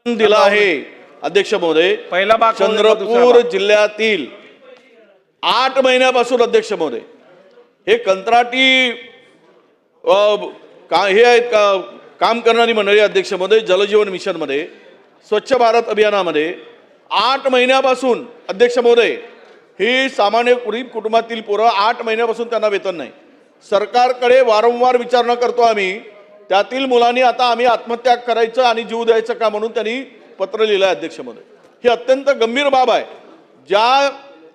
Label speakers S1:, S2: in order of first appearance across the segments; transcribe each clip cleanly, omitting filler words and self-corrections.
S1: दिला आहे अध्यक्ष महोदय।
S2: पहिला भाग
S1: चंद्रपूर जिल्ह्यातील 8 महिन्यापासून अध्यक्ष महोदय हे कंत्राटी हे आहेत काम करणारी मंडळी अध्यक्ष महोदय जलजीवन मिशन मध्ये स्वच्छ भारत अभियानामध्ये 8 महिन्यापासून अध्यक्ष महोदय ही सामान्य गरीब कुटुंबातील पोरं 8 महिन्यापासून त्यांना वेतन नाही। सरकारकडे वारंवार विचारणा करतो आम्ही, त्यातील मुलांनी आता आम्ही आत्महत्या करायचं आणि जीव द्यायचं का म्हणून त्यांनी पत्र लिहिलं आहे अध्यक्ष महोदय। ही अत्यंत गंभीर बाब आहे। ज्या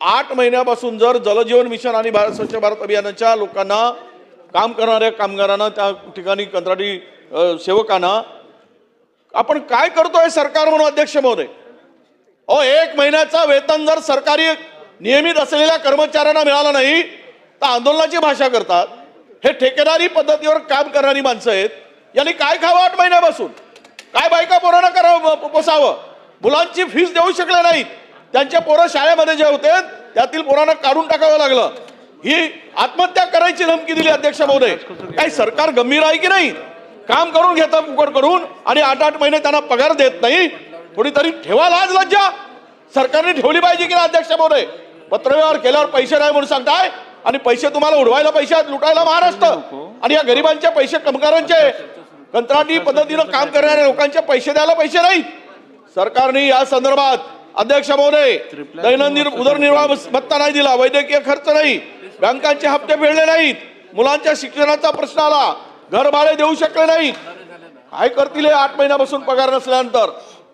S1: 8 महिन्यापासून जर जलजीवन मिशन आणि स्वच्छ भारत अभियानाच्या लोकांना काम करणाऱ्या कामगारांना त्या ठिकाणी कंत्राटी सेवकांना आपण काय करतोय सरकार म्हणून अध्यक्ष महोदय? 1 महिन्याचा वेतन जर सरकारी नियमित असलेल्या कर्मचाऱ्यांना मिळाला नाही तर आंदोलनाची भाषा करतात। हे ठेकेदारी पद्धतीवर काम करणारी माणसं आहेत, यांनी काय खावं 8 महिन्यापासून? काय बायका पोरांना करावं पोसावं? मुलांची फीस देऊ शकले नाहीत, त्यांच्या पोरं शाळेमध्ये जे होते त्यातील पोरांना काढून टाकावं लागलं। ही आत्महत्या करायची धमकी दिली अध्यक्ष महोदय। काही सरकार गंभीर आहे की नाही? काम करून घेतात फुकट करून आणि 8-8 महिने त्यांना पगार देत नाही। कोणीतरी ठेवा लाज लज्जा, सरकारने ठेवली पाहिजे की नाही अध्यक्ष महोदय? पत्रव्यवहार केल्यावर पैसे नाही म्हणून सांगताय आणि पैसे तुम्हाला उडवायला पैसे आहेत, लुटायला महाराष्ट्र आणि या गरिबांचे पैसे, कामगारांचे, कंत्राटी पद्धतीनं काम करणाऱ्या लोकांचे पैसे द्यायला पैसे नाहीत। सरकारने या संदर्भात अध्यक्ष महोदय दैनंदिन उदरनिर्वाह भत्ता नाही दिला, वैद्यकीय खर्च नाही, बँकांचे हप्ते फेडले नाहीत, मुलांच्या शिक्षणाचा प्रश्न आला, घर भाडे देऊ शकले नाहीत। काय करतील 8 महिन्यापासून पगार नसल्यानंतर?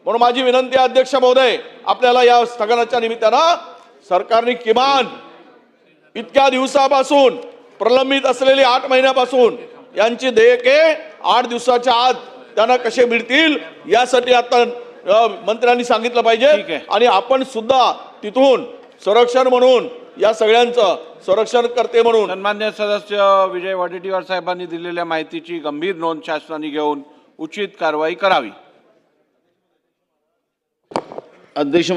S1: म्हणून माझी विनंती आहे अध्यक्ष महोदय, आपल्याला या स्थगनाच्या निमित्तानं सरकारने किमान इतक्या दिवसापासून प्रलंबित असलेली 8 महिन्यापासून यांची देयके 8 दिवसाच्या आत त्यांना कसे मिळतील यासाठी आता मंत्र्यांनी सांगितलं पाहिजे आणि आपण सुद्धा तिथून संरक्षण म्हणून या सगळ्यांचं संरक्षण करते म्हणून।
S2: सन्मान्य सदस्य विजय वडेट्टीवार साहेबांनी दिलेल्या माहितीची गंभीर नोंद शासनाने घेऊन उचित कारवाई करावी।
S3: अध्यक्ष